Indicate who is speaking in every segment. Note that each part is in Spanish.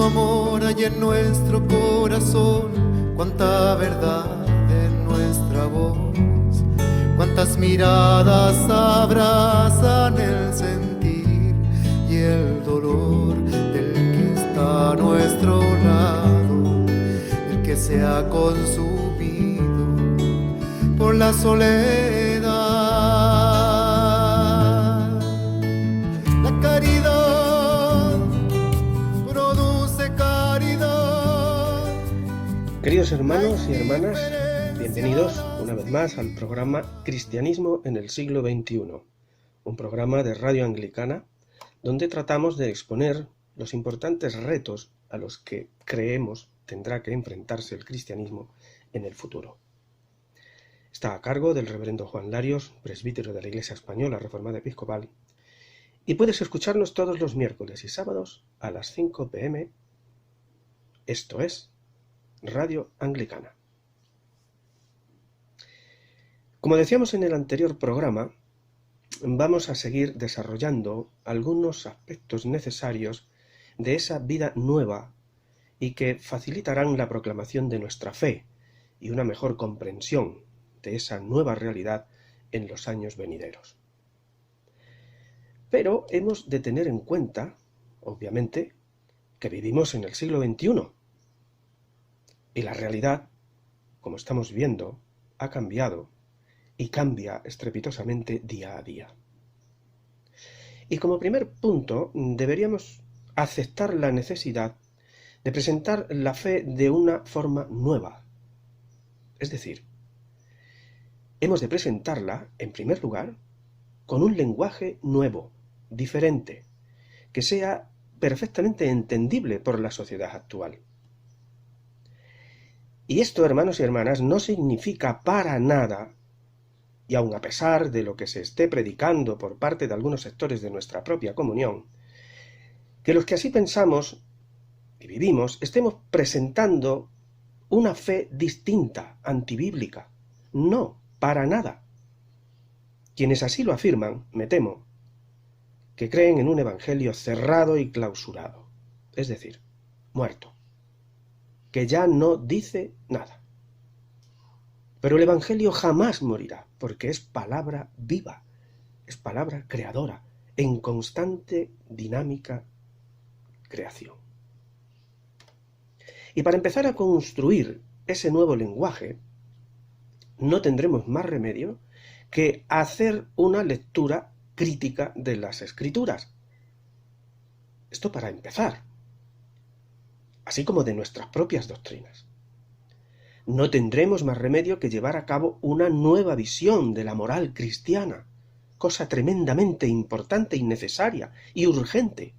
Speaker 1: amor hay en nuestro corazón, cuánta verdad en nuestra voz, cuántas miradas abrazan el sentir y el dolor del que está a nuestro lado, del que se ha consumido por la soledad. La caridad produce caridad.
Speaker 2: Queridos hermanos y hermanas, bienvenidos una vez más al programa Cristianismo en el siglo XXI, un programa de Radio Anglicana donde tratamos de exponer los importantes retos a los que creemos tendrá que enfrentarse el cristianismo en el futuro. Está a cargo del reverendo Juan Larios, presbítero de la Iglesia Española Reformada Episcopal, y puedes escucharnos todos los miércoles y sábados a las 5 p.m. Esto es Radio Anglicana. Como decíamos en el anterior programa, vamos a seguir desarrollando algunos aspectos necesarios de esa vida nueva y que facilitarán la proclamación de nuestra fe y una mejor comprensión de esa nueva realidad en los años venideros. Pero hemos de tener en cuenta, obviamente, que vivimos en el siglo XXI y la realidad, como estamos viendo, ha cambiado y cambia estrepitosamente día a día. Y como primer punto, deberíamos aceptar la necesidad de presentar la fe de una forma nueva. Es decir, hemos de presentarla, en primer lugar, con un lenguaje nuevo, diferente, que sea perfectamente entendible por la sociedad actual. Y esto, hermanos y hermanas, no significa para nada, y aun a pesar de lo que se esté predicando por parte de algunos sectores de nuestra propia comunión, que los que así pensamos y vivimos estemos presentando una fe distinta, antibíblica. No, para nada. Quienes así lo afirman, me temo, que creen en un evangelio cerrado y clausurado, es decir, muerto, que ya no dice nada. Pero el evangelio jamás morirá, porque es palabra viva, es palabra creadora, en constante dinámica creación. Y para empezar a construir ese nuevo lenguaje, no tendremos más remedio que hacer una lectura crítica de las Escrituras. Esto para empezar, así como de nuestras propias doctrinas. No tendremos más remedio que llevar a cabo una nueva visión de la moral cristiana, cosa tremendamente importante y necesaria y urgente,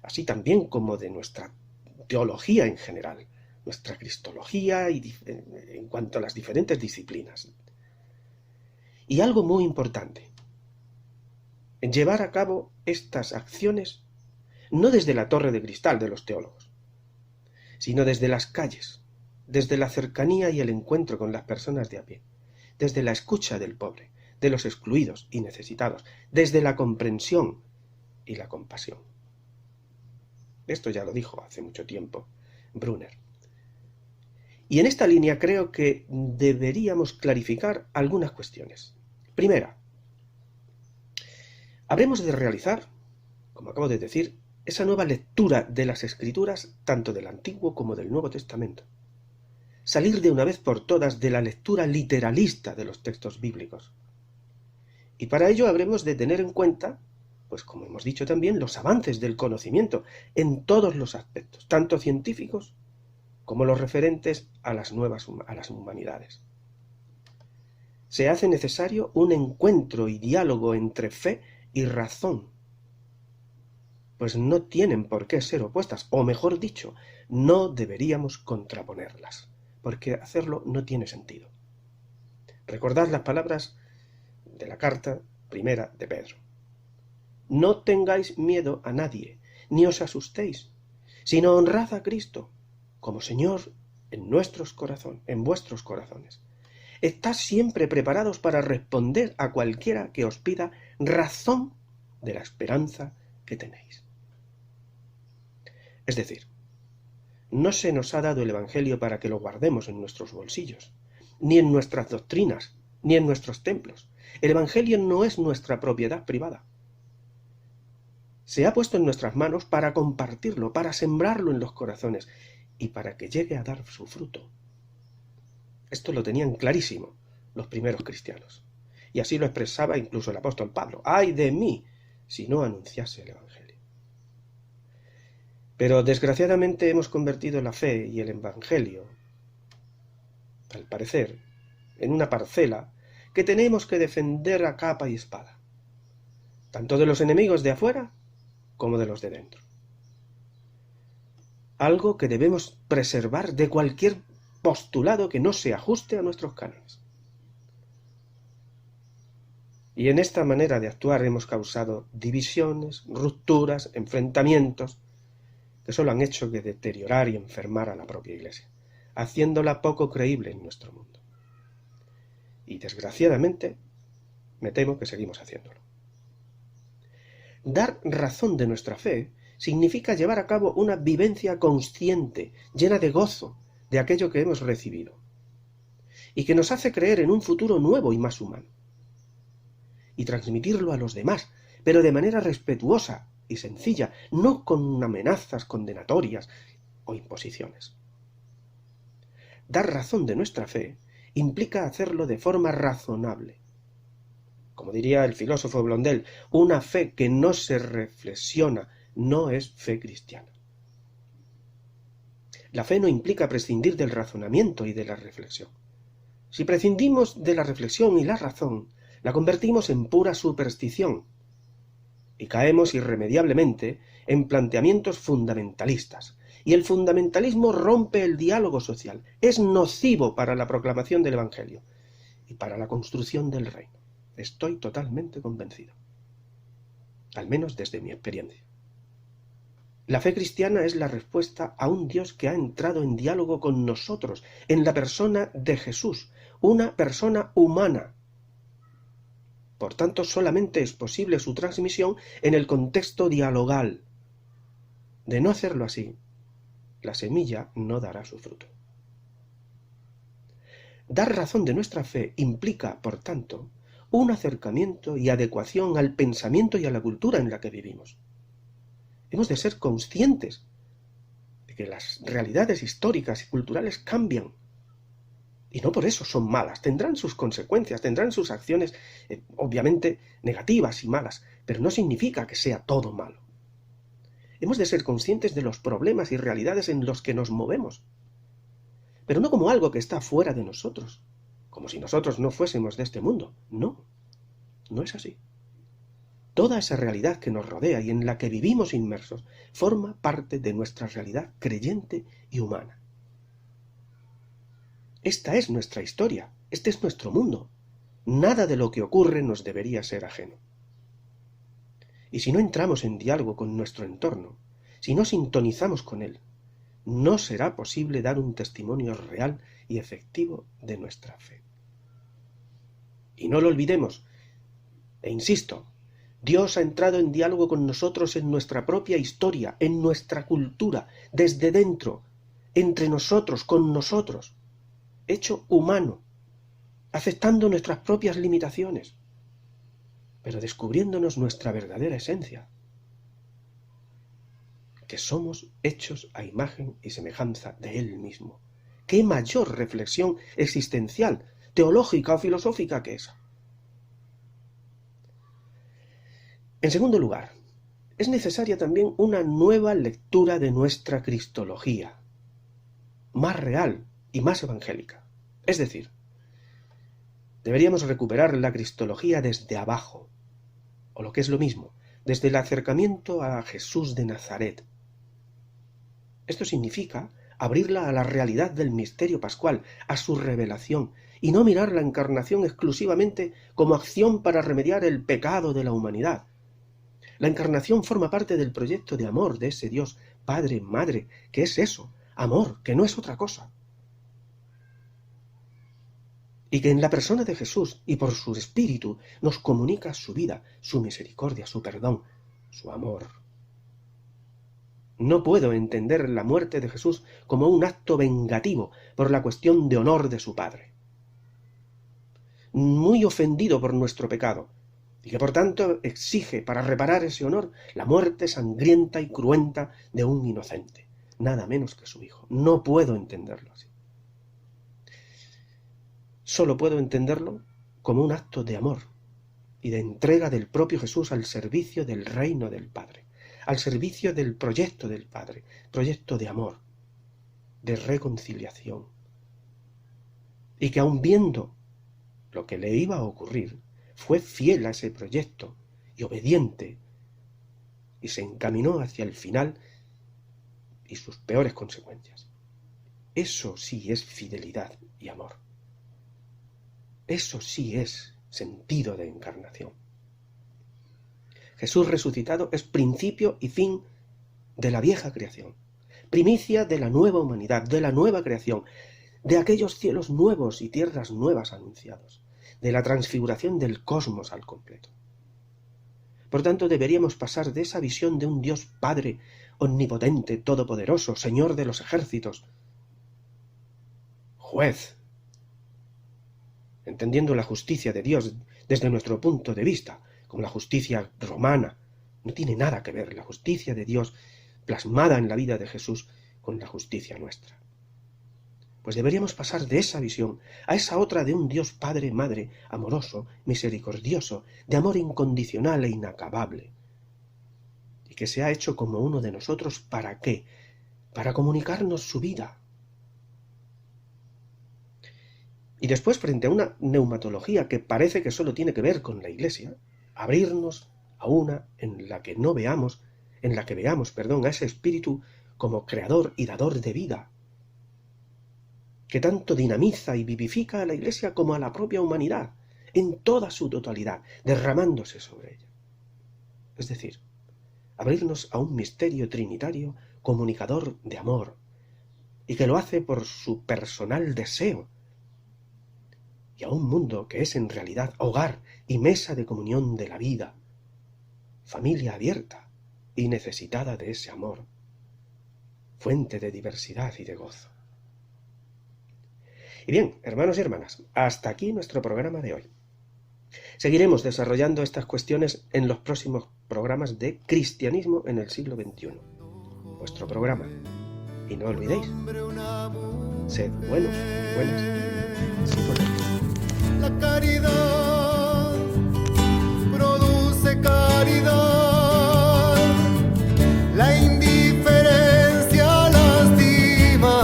Speaker 2: así también como de nuestra teología en general, nuestra cristología y en cuanto a las diferentes disciplinas. Y algo muy importante, llevar a cabo estas acciones no desde la torre de cristal de los teólogos, sino desde las calles, desde la cercanía y el encuentro con las personas de a pie, desde la escucha del pobre, de los excluidos y necesitados, desde la comprensión y la compasión. Esto ya lo dijo hace mucho tiempo Brunner. Y en esta línea creo que deberíamos clarificar algunas cuestiones. Primera, habremos de realizar, como acabo de decir, esa nueva lectura de las Escrituras, tanto del Antiguo como del Nuevo Testamento. Salir de una vez por todas de la lectura literalista de los textos bíblicos. Y para ello habremos de tener en cuenta, pues como hemos dicho también, los avances del conocimiento en todos los aspectos, tanto científicos como los referentes a las humanidades. Se hace necesario un encuentro y diálogo entre fe y razón, pues no tienen por qué ser opuestas, o mejor dicho, no deberíamos contraponerlas, porque hacerlo no tiene sentido. Recordad las palabras de la carta primera de Pedro. No tengáis miedo a nadie, ni os asustéis, sino honrad a Cristo como Señor en vuestros corazones. Estad siempre preparados para responder a cualquiera que os pida razón de la esperanza que tenéis. Es decir, no se nos ha dado el Evangelio para que lo guardemos en nuestros bolsillos, ni en nuestras doctrinas, ni en nuestros templos. El Evangelio no es nuestra propiedad privada. Se ha puesto en nuestras manos para compartirlo, para sembrarlo en los corazones y para que llegue a dar su fruto. Esto lo tenían clarísimo los primeros cristianos. Y así lo expresaba incluso el apóstol Pablo. ¡Ay de mí si no anunciase el Evangelio! Pero desgraciadamente hemos convertido la fe y el Evangelio, al parecer, en una parcela que tenemos que defender a capa y espada, tanto de los enemigos de afuera como de los de dentro. Algo que debemos preservar de cualquier postulado que no se ajuste a nuestros cánones. Y en esta manera de actuar hemos causado divisiones, rupturas, enfrentamientos, que solo han hecho que deteriorar y enfermar a la propia Iglesia, haciéndola poco creíble en nuestro mundo. Y desgraciadamente, me temo que seguimos haciéndolo. Dar razón de nuestra fe significa llevar a cabo una vivencia consciente, llena de gozo de aquello que hemos recibido, y que nos hace creer en un futuro nuevo y más humano, y transmitirlo a los demás, pero de manera respetuosa y sencilla, no con amenazas condenatorias o imposiciones. Dar razón de nuestra fe implica hacerlo de forma razonable. Como diría el filósofo Blondel, una fe que no se reflexiona no es fe cristiana. La fe no implica prescindir del razonamiento y de la reflexión. Si prescindimos de la reflexión y la razón, la convertimos en pura superstición y caemos irremediablemente en planteamientos fundamentalistas. Y el fundamentalismo rompe el diálogo social, es nocivo para la proclamación del Evangelio y para la construcción del reino. Estoy totalmente convencido, al menos desde mi experiencia. La fe cristiana es la respuesta a un Dios que ha entrado en diálogo con nosotros, en la persona de Jesús, una persona humana. Por tanto, solamente es posible su transmisión en el contexto dialogal. De no hacerlo así, la semilla no dará su fruto. Dar razón de nuestra fe implica, por tanto, un acercamiento y adecuación al pensamiento y a la cultura en la que vivimos. Hemos de ser conscientes de que las realidades históricas y culturales cambian. Y no por eso son malas, tendrán sus consecuencias, tendrán sus acciones, obviamente negativas y malas, pero no significa que sea todo malo. Hemos de ser conscientes de los problemas y realidades en los que nos movemos, pero no como algo que está fuera de nosotros, como si nosotros no fuésemos de este mundo. No, no es así. Toda esa realidad que nos rodea y en la que vivimos inmersos forma parte de nuestra realidad creyente y humana. Esta es nuestra historia, este es nuestro mundo. Nada de lo que ocurre nos debería ser ajeno. Y si no entramos en diálogo con nuestro entorno, si no sintonizamos con él, no será posible dar un testimonio real y efectivo de nuestra fe. Y no lo olvidemos, e insisto, Dios ha entrado en diálogo con nosotros en nuestra propia historia, en nuestra cultura, desde dentro, entre nosotros, con nosotros, hecho humano, aceptando nuestras propias limitaciones, pero descubriéndonos nuestra verdadera esencia, que somos hechos a imagen y semejanza de Él mismo. ¿Qué mayor reflexión existencial, teológica o filosófica que esa? En segundo lugar, es necesaria también una nueva lectura de nuestra cristología, más real y más evangélica. Es decir, deberíamos recuperar la cristología desde abajo, o lo que es lo mismo, desde el acercamiento a Jesús de Nazaret. Esto significa abrirla a la realidad del misterio pascual, a su revelación, y no mirar la encarnación exclusivamente como acción para remediar el pecado de la humanidad. La encarnación forma parte del proyecto de amor de ese Dios, Padre, Madre, que es eso, amor, que no es otra cosa. Y que en la persona de Jesús y por su Espíritu nos comunica su vida, su misericordia, su perdón, su amor. No puedo entender la muerte de Jesús como un acto vengativo por la cuestión de honor de su Padre, muy ofendido por nuestro pecado, y que por tanto exige para reparar ese honor la muerte sangrienta y cruenta de un inocente, nada menos que su hijo. No puedo entenderlo así. Solo puedo entenderlo como un acto de amor y de entrega del propio Jesús al servicio del reino del Padre, al servicio del proyecto del Padre, proyecto de amor, de reconciliación, y que aun viendo lo que le iba a ocurrir, fue fiel a ese proyecto y obediente, y se encaminó hacia el final y sus peores consecuencias. Eso sí es fidelidad y amor. Eso sí es sentido de encarnación. Jesús resucitado es principio y fin de la vieja creación, primicia de la nueva humanidad, de la nueva creación, de aquellos cielos nuevos y tierras nuevas anunciados, de la transfiguración del cosmos al completo. Por tanto, deberíamos pasar de esa visión de un Dios Padre omnipotente, todopoderoso, Señor de los ejércitos, juez, entendiendo la justicia de Dios desde nuestro punto de vista, como la justicia romana. No tiene nada que ver la justicia de Dios plasmada en la vida de Jesús con la justicia nuestra. Pues deberíamos pasar de esa visión a esa otra de un Dios Padre, Madre, amoroso, misericordioso, de amor incondicional e inacabable, y que se ha hecho como uno de nosotros. ¿Para qué? Para comunicarnos su vida. Y después, frente a una neumatología que parece que solo tiene que ver con la Iglesia, abrirnos a una en la que veamos a ese Espíritu como creador y dador de vida, que tanto dinamiza y vivifica a la Iglesia como a la propia humanidad, en toda su totalidad, derramándose sobre ella. Es decir, abrirnos a un misterio trinitario comunicador de amor, y que lo hace por su personal deseo, y a un mundo que es en realidad hogar y mesa de comunión de la vida, familia abierta y necesitada de ese amor, fuente de diversidad y de gozo. Y bien, hermanos y hermanas, hasta aquí nuestro programa de hoy. Seguiremos desarrollando estas cuestiones en los próximos programas de Cristianismo en el siglo XXI. Vuestro programa. Y no olvidéis, sed buenos y buenas, si podéis.
Speaker 1: La caridad produce caridad, la indiferencia lastima.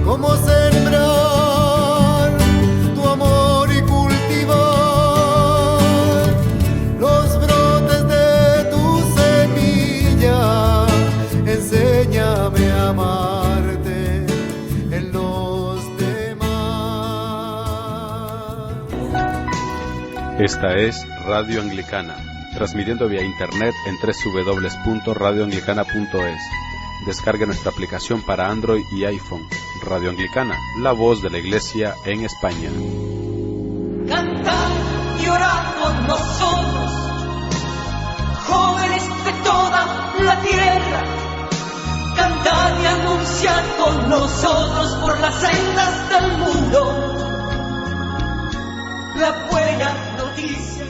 Speaker 1: ¿Cómo sembrar tu amor y cultivar los brotes de tu semilla? Enséñame a amarte en los demás.
Speaker 3: Esta es Radio Anglicana, transmitiendo vía internet en www.radioanglicana.es. Descargue nuestra aplicación para Android y iPhone. Radio Anglicana, la voz de la Iglesia en España.
Speaker 4: Cantad y orad con nosotros, jóvenes de toda la tierra. Cantad y anunciad con nosotros por las sendas del mundo la buena noticia.